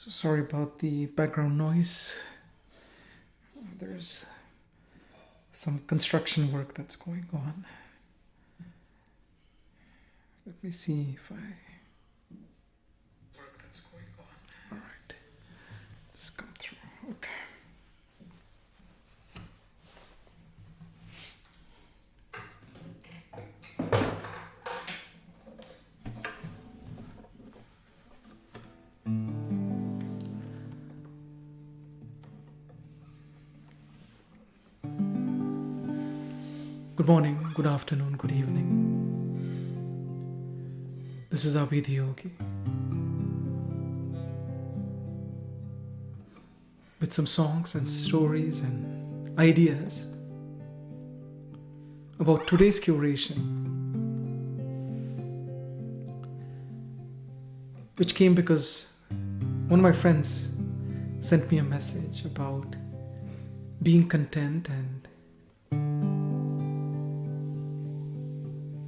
So sorry about the background noise. There's some construction work that's going on. Let me see if I... Work that's going on. All right. Let's come through. Okay. Good morning, good afternoon, good evening. This is Abhi DhiYogi with some songs and stories and ideas about today's curation, which came because one of my friends sent me a message about being content and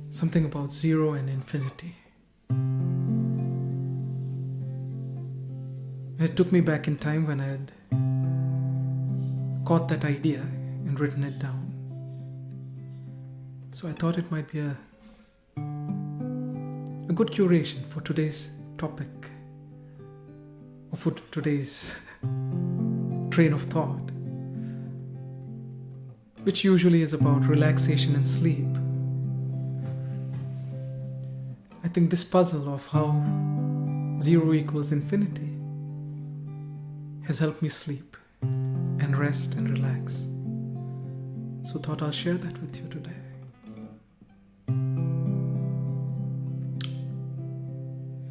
something about zero and infinity. It took me back in time when I had caught that idea and written it down. So I thought it might be a good curation for today's topic, or for today's train of thought, which usually is about relaxation and sleep. I think this puzzle of how zero equals infinity has helped me sleep and rest and relax. So thought I'll share that with you today.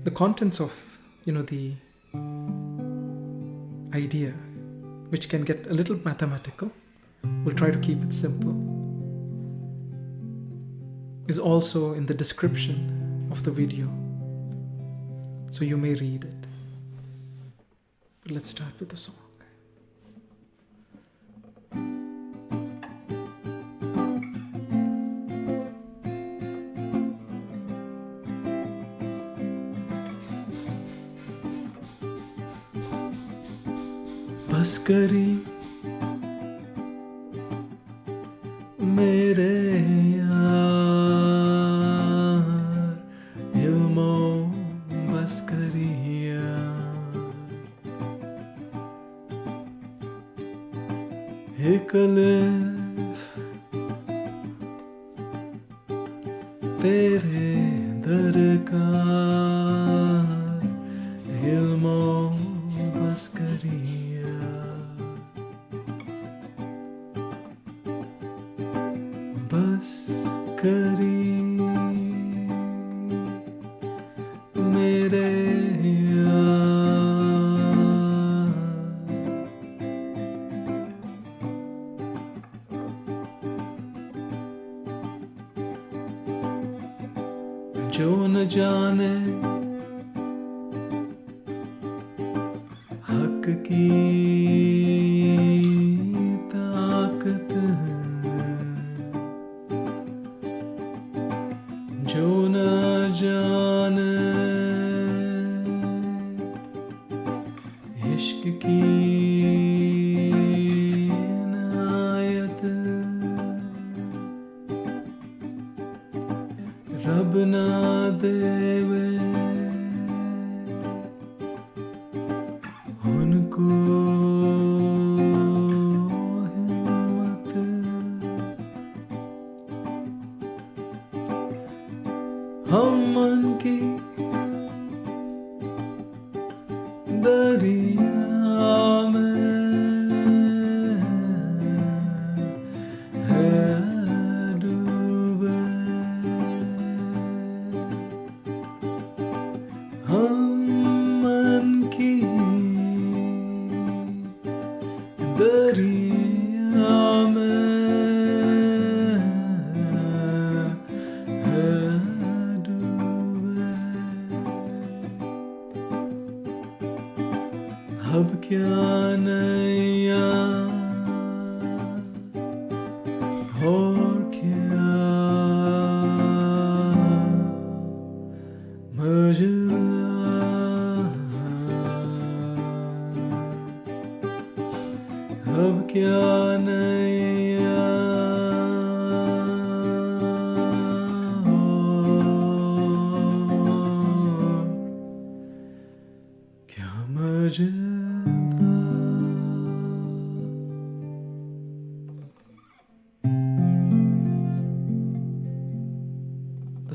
The contents of, the idea, which can get a little mathematical, we'll try to keep it simple, is also in the description of the video, so you may read it. But let's start with the song. बस करी मेरे कलिफ तेरे दरकार Elmo बस करिया बस करी मेरे जो न जाने हक की ताकत, जो न जाने इश्क की इनायत, रब ना देवे उनको हिम्मत, हम मन की दरिया में है डूबे, हम मन की दरिया में है डूबे।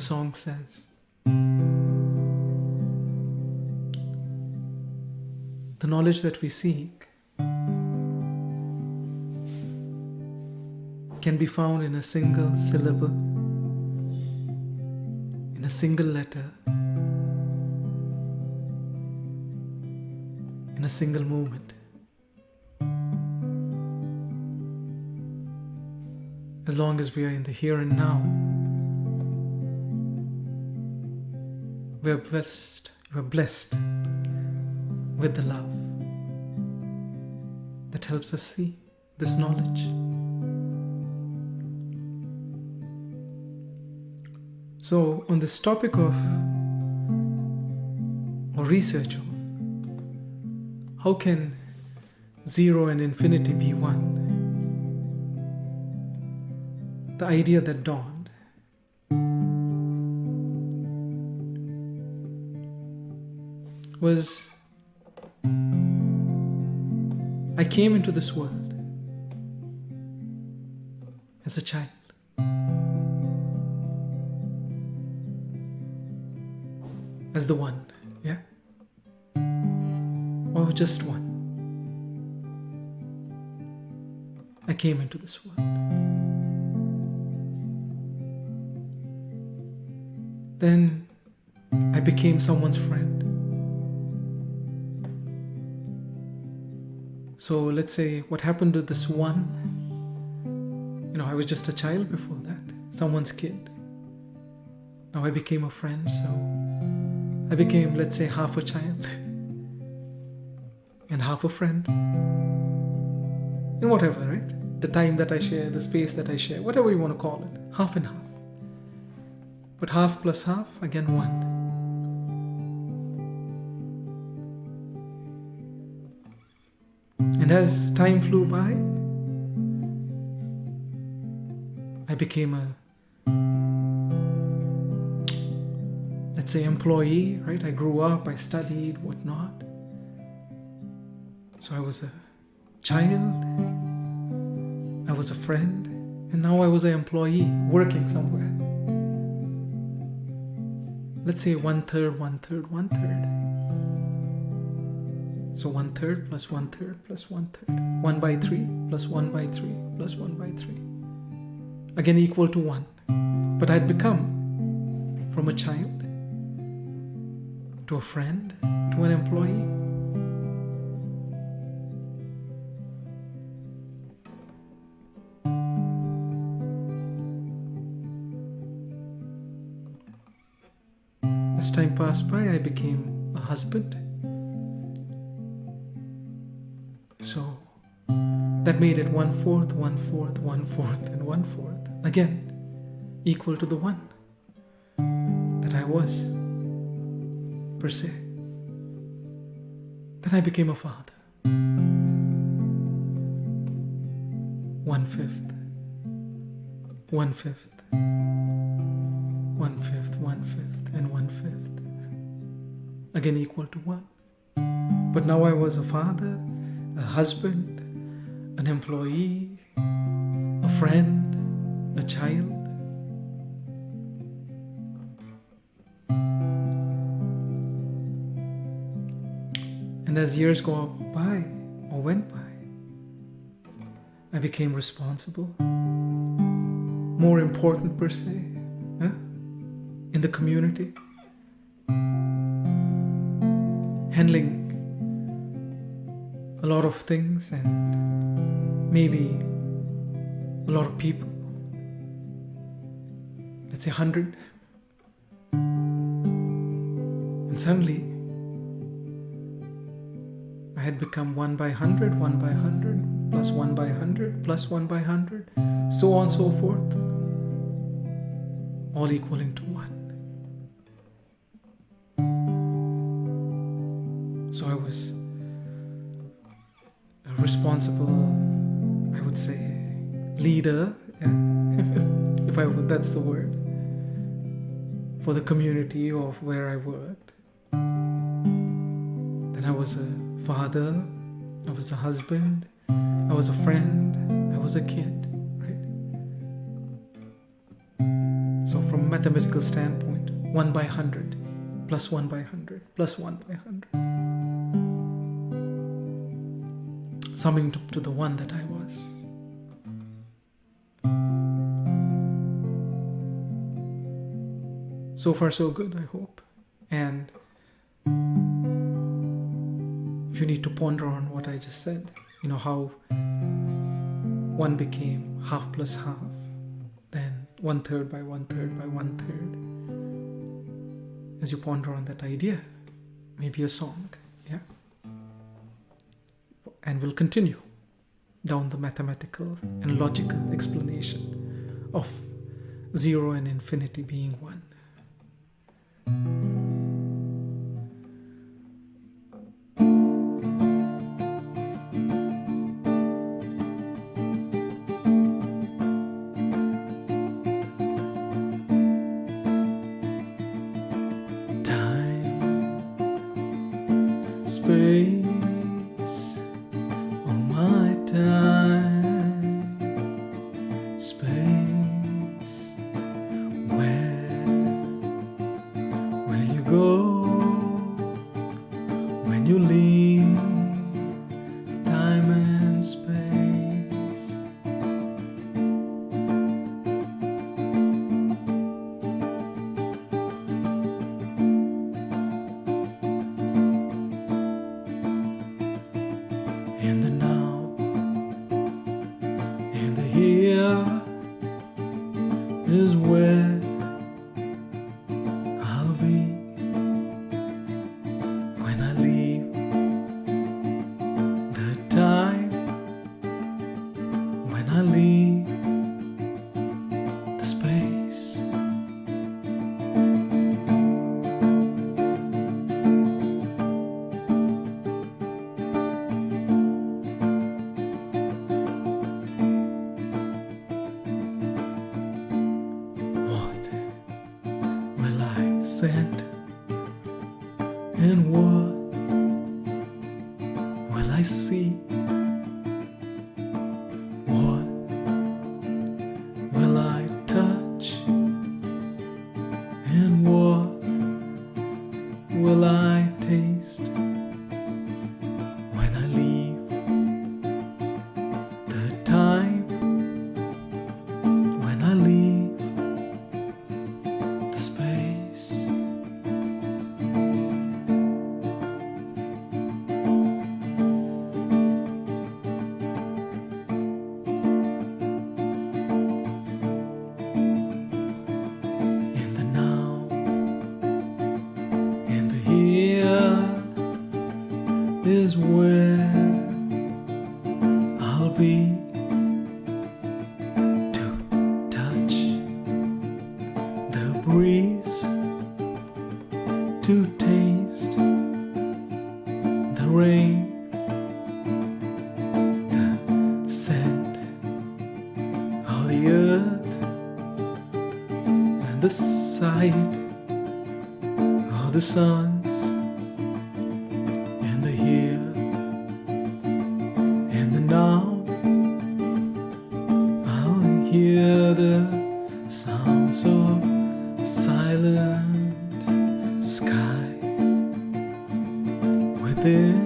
song says. The knowledge that we seek can be found in a single syllable, in a single letter, in a single moment. As long as we are in the here and now, we are blessed with the love that helps us see this knowledge. So on this topic of or research of how can 0 and infinity be one, the idea that dawned was, I came into this world as a child. As the one, yeah? Or just one. I came into this world. Then I became someone's friend. So let's say what happened to this one, I was just a child before that, someone's kid. Now I became a friend, so I became, let's say, half a child and half a friend. And whatever, right? The time that I share, the space that I share, whatever you want to call it, half and half. But half plus half, again one. And as time flew by, I became a, let's say, employee, right? I grew up, I studied, whatnot. So I was a child, I was a friend, and now I was an employee working somewhere. Let's say 1/3, 1/3, 1/3. So 1/3 plus 1/3 plus 1/3. 1/3 plus 1/3 plus 1/3. Again equal to 1. But I'd become from a child to a friend to an employee. As time passed by, I became a husband. So that made it 1/4, 1/4, 1/4, and 1/4. Again, equal to the 1 that I was, per se. Then I became a father. 1/5, 1/5, 1/5, 1/5, and 1/5. Again equal to 1. But now I was a father, a husband, an employee, a friend, a child. And as years go by or went by, I became responsible, more important per se, in the community, handling a lot of things and maybe a lot of people. Let's say 100. And suddenly I had become 1/100, 1/100, plus 1/100, plus 1/100, so on and so forth, all equaling to 1. So I was a responsible, I would say, leader, if I would, that's the word, for the community of where I worked. Then I was a father, I was a husband, I was a friend, I was a kid, right? So from a mathematical standpoint, 1 by 100 plus 1 by 100 plus 1 by 100, summing to the one that I was. So far so good, I hope. And if you need to ponder on what I just said, how 1 became half plus half, then 1/3 by 1/3 by 1/3. As you ponder on that idea, maybe a song, yeah? And we'll continue down the mathematical and logical explanation of 0 and infinity being 1. Space, oh my time, space, where will you go when you leave time and space? In the now, in the here is where I'll be when I leave the time, when I leave the space. Said, and what will I see? What will I touch? And what will I taste when I leave the time, when I leave the space? Is where I'll be to touch the breeze, to taste the rain, the scent of the earth, and the sight of the suns. Here in the now, I'll hear the sounds of silent sky within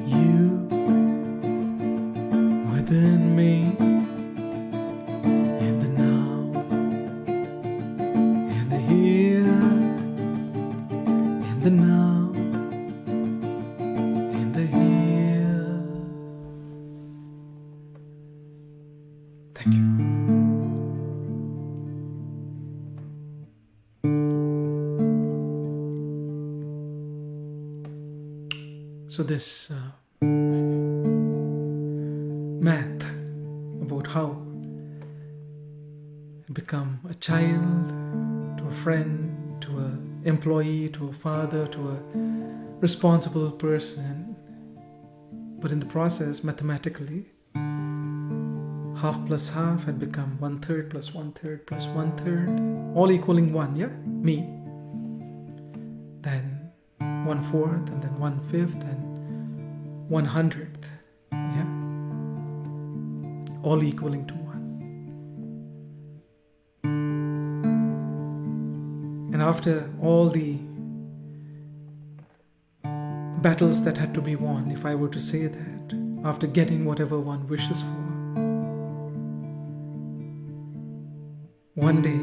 you, within me. In the now, in the here, in the now. Thank you. So this math about how I become a child, to a friend, to an employee, to a father, to a responsible person, but in the process, mathematically, half plus half had become 1/3 plus 1/3 plus 1/3, all equaling 1, yeah? Me. Then 1/4, and then 1/5, and 1/100th, yeah? All equaling to 1. And after all the battles that had to be won, if I were to say that, after getting whatever one wishes for, one day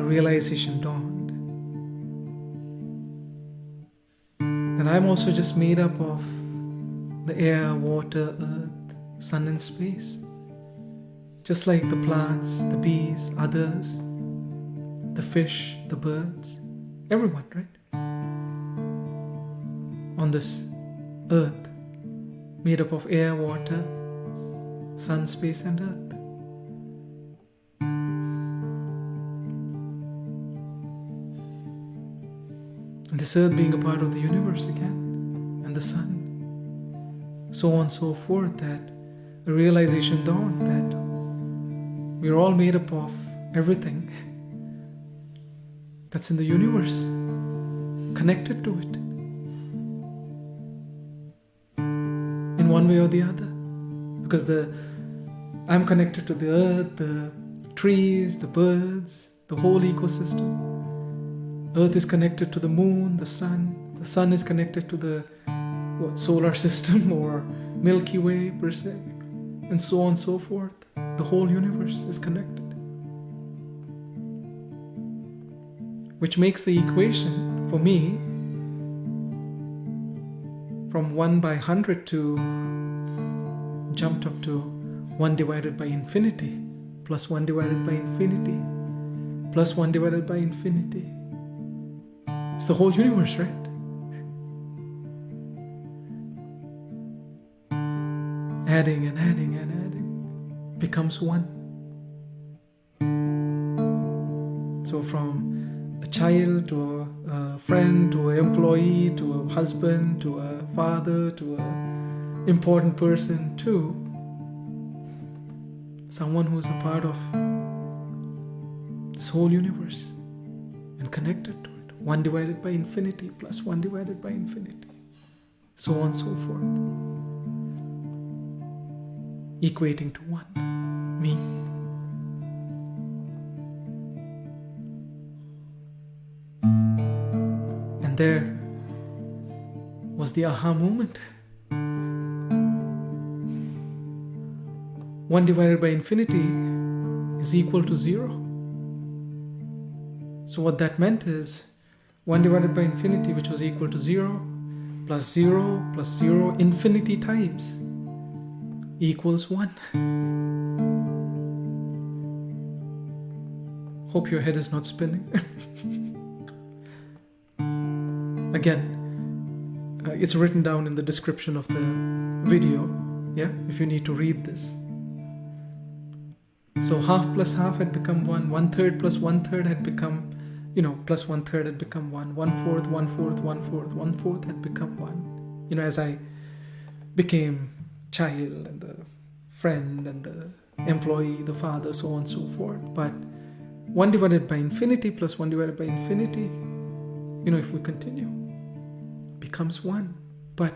a realization dawned that I'm also just made up of the air, water, earth, sun and space. Just like the plants, the bees, others, the fish, the birds, everyone, right? On this earth, made up of air, water, sun, space and earth. And this earth being a part of the universe again, and the sun, so on and so forth, that a realization dawned that we're all made up of everything that's in the universe, connected to it in one way or the other. Because I'm connected to the earth, the trees, the birds, the whole ecosystem. Earth is connected to the moon, the sun is connected to the solar system or Milky Way per se, and so on and so forth. The whole universe is connected, which makes the equation for me from 1 by 100 to jumped up to 1 divided by infinity, plus 1 divided by infinity, plus 1 divided by infinity. It's the whole universe, right? Adding and adding and adding becomes one. So from a child to a friend to an employee to a husband to a father to an important person to someone who's a part of this whole universe and connected to it. 1 divided by infinity plus 1 divided by infinity. So on and so forth. Equating to one. Me. And there was the aha moment. 1 divided by infinity is equal to 0. So what that meant is 1 divided by infinity, which was equal to 0, plus 0 plus 0 infinity times equals 1. Hope your head is not spinning. Again, it's written down in the description of the video, yeah, if you need to read this. So half plus half had become 1, 1/3 plus 1/3 had become, plus 1/3 had become 1, 1/4, 1/4, 1/4, 1/4 had become 1. As I became child and the friend and the employee, the father, so on and so forth. But 1 divided by infinity plus 1 divided by infinity, if we continue, becomes 1. But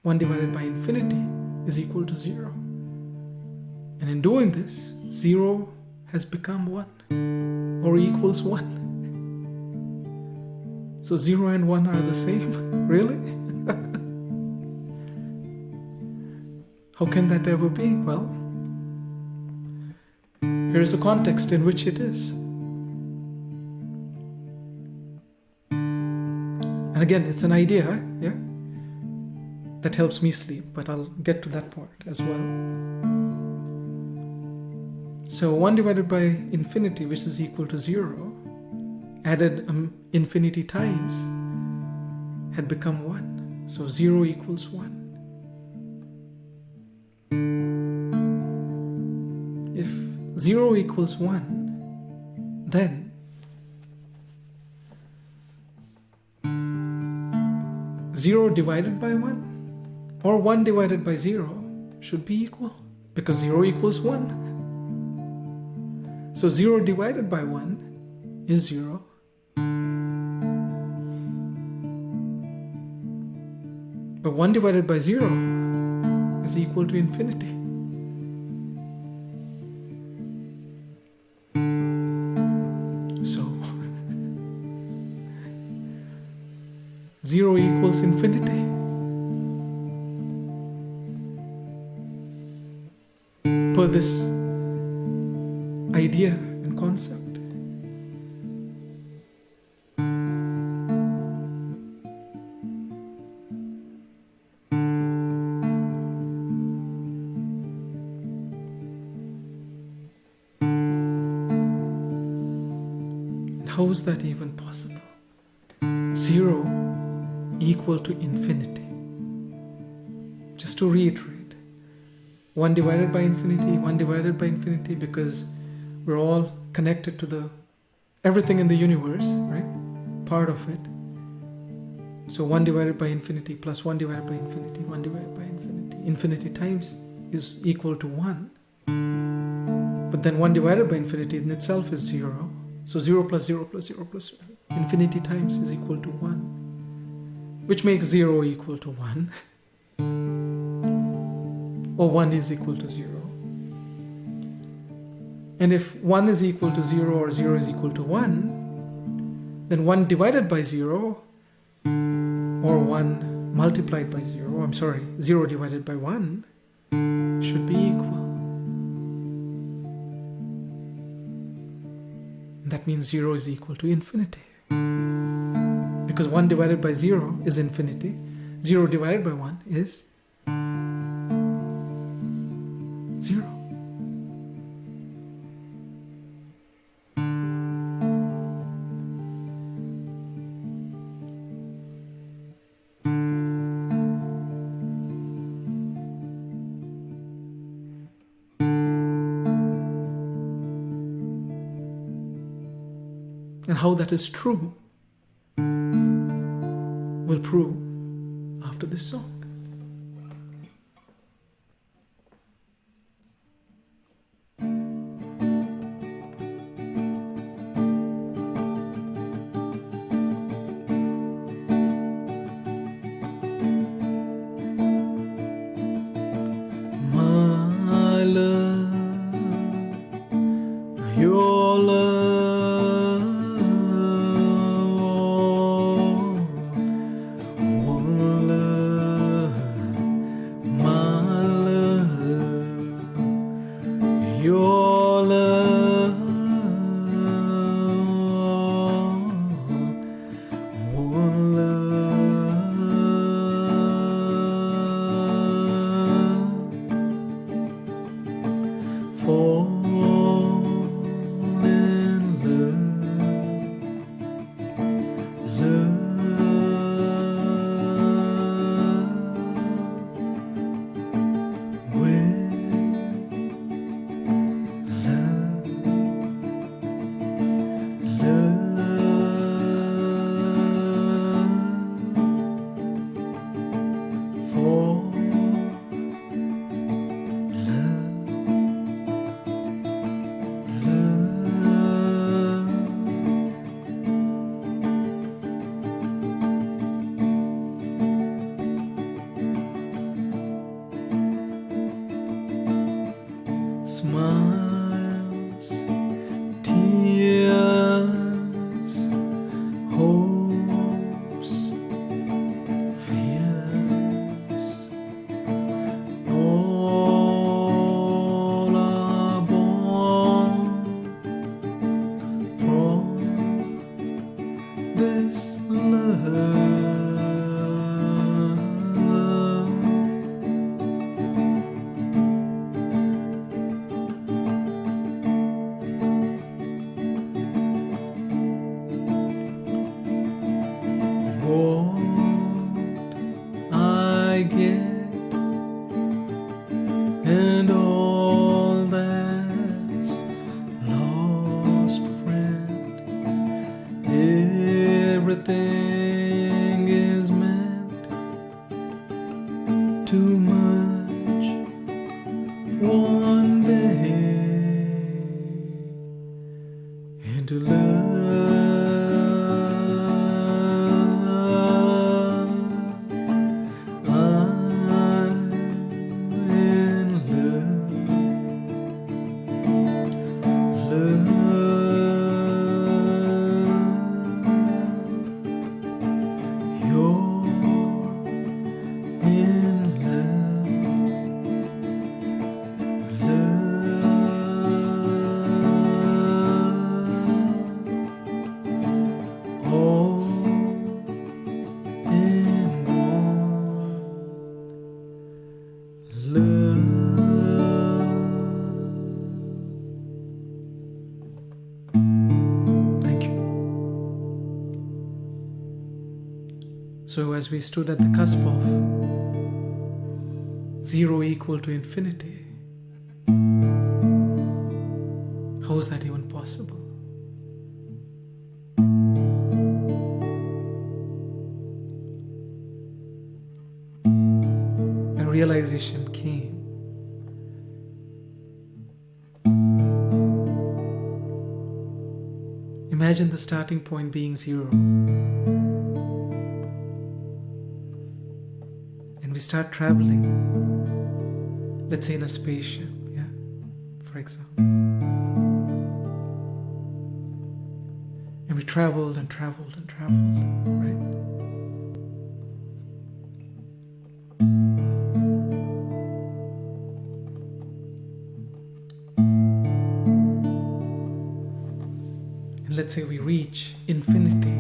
1 divided by infinity is equal to 0. And in doing this, 0 has become 1 or equals 1. So 0 and 1 are the same, really? How can that ever be? Well, here is the context in which it is. And again, it's an idea, yeah, that helps me sleep, but I'll get to that part as well. So 1 divided by infinity, which is equal to 0, added infinity times, had become 1. So 0 equals 1. If 0 equals 1, then 0 divided by 1 or 1 divided by 0 should be equal, because 0 equals 1. So 0 divided by 1 is 0. But 1 divided by 0 is equal to infinity. So 0 equals infinity. Per this idea and concept. How is that even possible? 0 equal to infinity. Just to reiterate, 1 divided by infinity, 1 divided by infinity, because we're all connected to everything in the universe, right? Part of it. So 1 divided by infinity plus 1 divided by infinity, 1 divided by infinity. Infinity times is equal to 1. But then 1 divided by infinity in itself is 0. So 0 plus 0 plus 0 plus infinity times is equal to 1, which makes 0 equal to 1, or 1 is equal to 0. And if 1 is equal to 0 or 0 is equal to 1, then 1 divided by 0 or 1 multiplied by 0, 0 divided by 1 should be equal. That means 0 is equal to infinity. Because 1 divided by 0 is infinity. 0 divided by 1 is 0. And how that is true will prove after this song. My love, your love, your love, one love, fall in love, with smiles, tears, hopes, fears, all are born from this love. I get and all that's lost, friend. Everything is meant too much one day into love. Your So as we stood at the cusp of 0 equal to infinity, how is that even possible? A realization came. Imagine the starting point being 0. And we start traveling, let's say in a spaceship, yeah, for example. And we traveled and traveled and traveled, right? And let's say we reach infinity.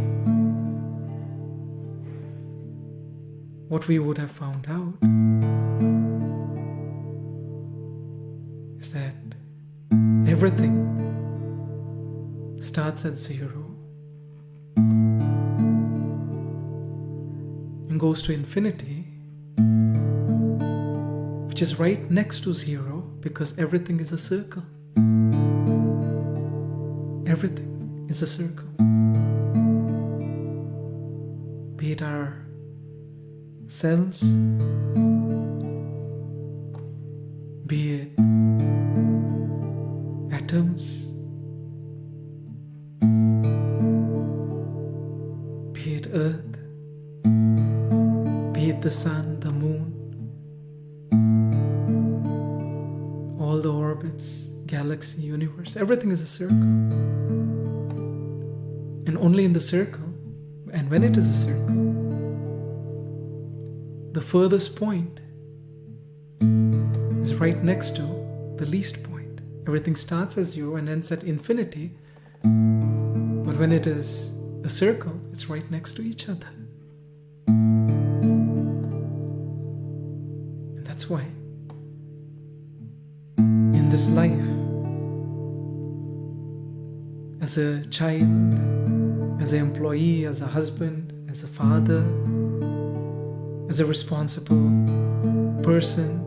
What we would have found out is that everything starts at 0 and goes to infinity, which is right next to 0 because everything is a circle. Everything is a circle. Be it our cells, be it atoms, be it earth, be it the sun, the moon, all the orbits, galaxy, universe, everything is a circle. And only in the circle, and when it is a circle, the furthest point is right next to the least point. Everything starts as 0 and ends at infinity, but when it is a circle, it's right next to each other. And that's why in this life, as a child, as an employee, as a husband, as a father, as a responsible person,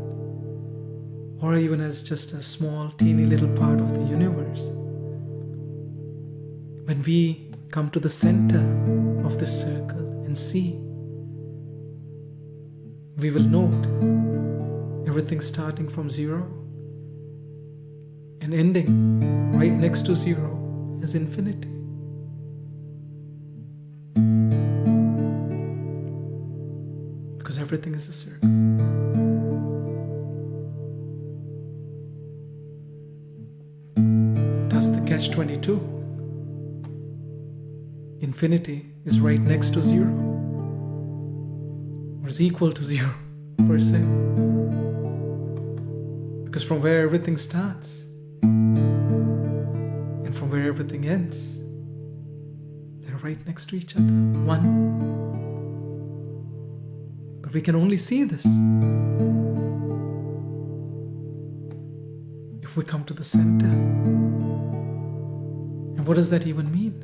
or even as just a small, teeny little part of the universe, when we come to the center of this circle and see, we will note everything starting from 0 and ending right next to 0 as infinity. Because everything is a circle. Thus the catch-22. Infinity is right next to 0, or is equal to 0 per se. Because from where everything starts and from where everything ends, they're right next to each other. One. We can only see this if we come to the center. And what does that even mean?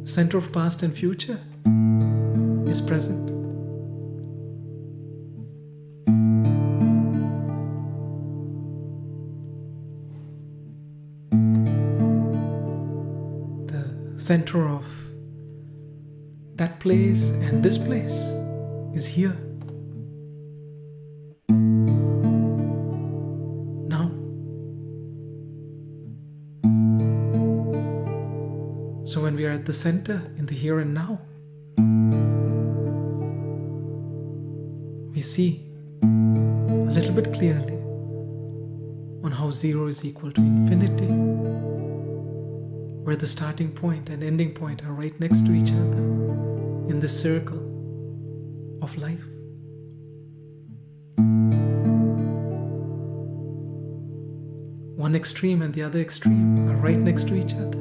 The center of past and future is present. The center of that place and this place is here. Now. So when we are at the center, in the here and now, we see a little bit clearly on how 0 is equal to infinity, where the starting point and ending point are right next to each other in the circle of life. One extreme and the other extreme are right next to each other.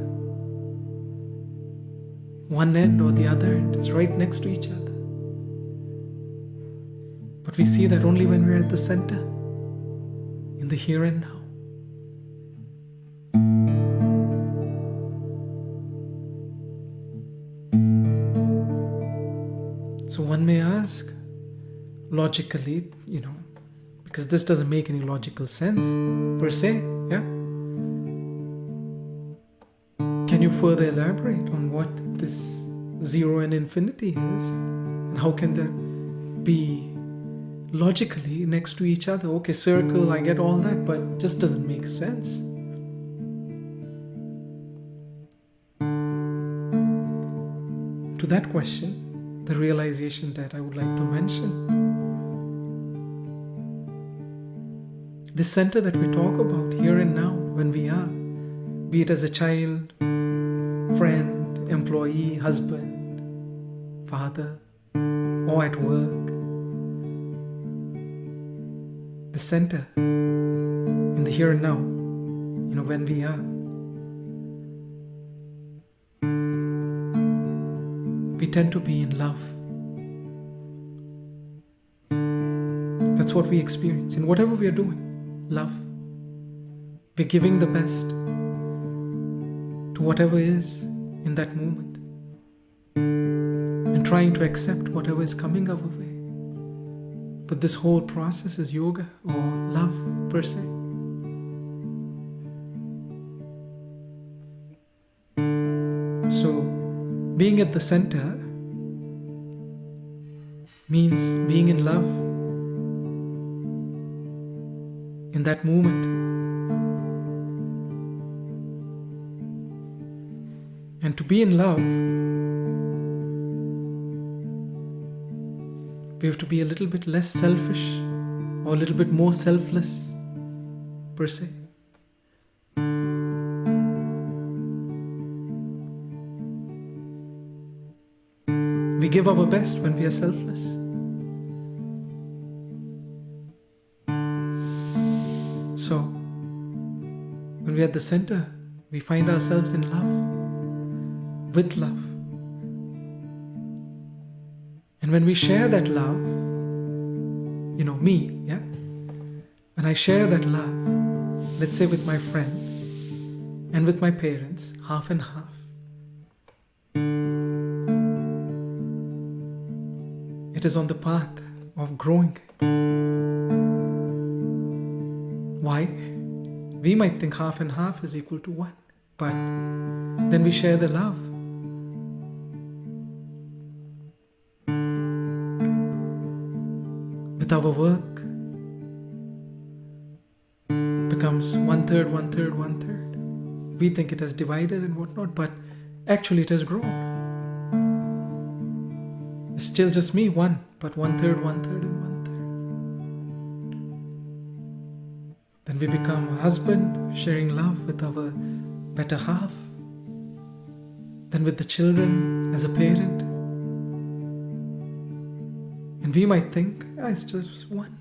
One end or the other end is right next to each other. But we see that only when we're at the center, in the here and now. one may ask, logically, because this doesn't make any logical sense per se, yeah? Can you further elaborate on what this zero and infinity is? And how can there be logically next to each other? Okay, circle, I get all that, but just doesn't make sense. To that question, the realization that I would like to mention, this center that we talk about here and now, when we are, be it as a child, friend, employee, husband, father, or at work, the center in the here and now, when we are, we tend to be in love. That's what we experience in whatever we are doing. Love. We're giving the best to whatever is in that moment and trying to accept whatever is coming our way. But this whole process is yoga or love per se. So being at the center means being in love in that moment. And to be in love, we have to be a little bit less selfish or a little bit more selfless per se. We give our best when we are selfless. So, when we are at the center, we find ourselves in love, with love. And when we share that love, me, yeah? When I share that love, let's say with my friend and with my parents, half and half, it is on the path of growing. Why? We might think half and half is equal to 1, but then we share the love. With our work, becomes 1/3, 1/3, 1/3. We think it has divided and whatnot, but actually it has grown. It's still just me, 1, but 1/3, 1/3, and 1/3. Then we become a husband, sharing love with our better half. Then with the children as a parent. And we might think, it's just 1.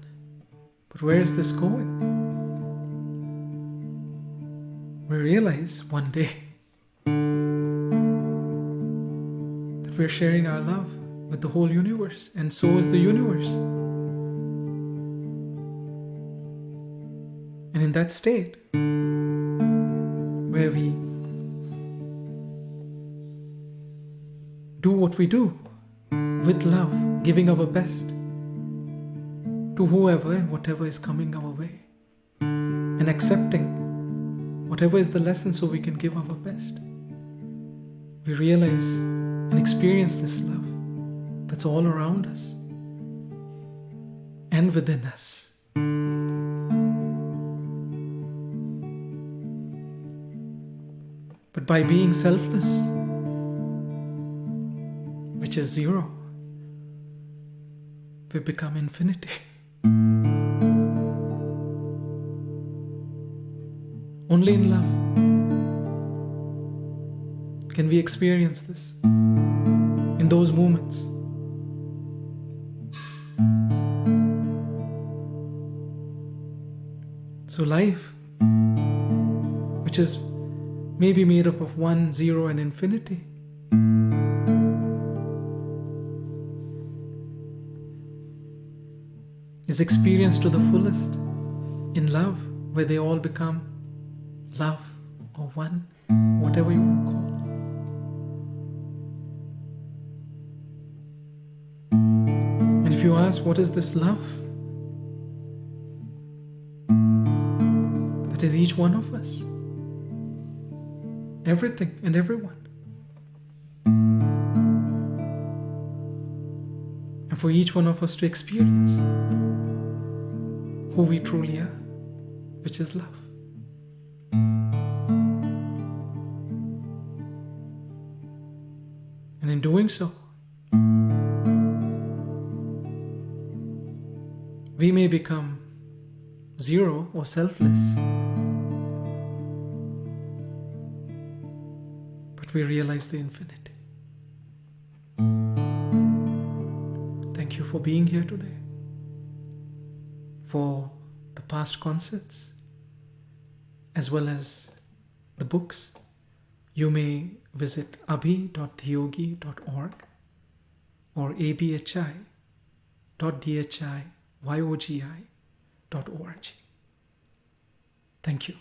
But where is this going? We realize one day that we're sharing our love with the whole universe, and so is the universe. And in that state, where we do what we do with love, giving our best to whoever and whatever is coming our way, and accepting whatever is the lesson so we can give our best, we realize and experience this love that's all around us and within us. But by being selfless, which is zero, we become infinity. Only in love can we experience this in those moments. So life, which is maybe made up of 1, 0, and infinity, is experienced to the fullest in love, where they all become love or 1, whatever you want to call. If you ask, what is this love? That is each one of us. Everything and everyone. And for each one of us to experience who we truly are, which is love. And in doing so, we may become zero or selfless, but we realize the infinity. Thank you for being here today. For the past concerts, as well as the books, you may visit abhi.dhiyogi.org or abhi.dhiyogi.org. Thank you.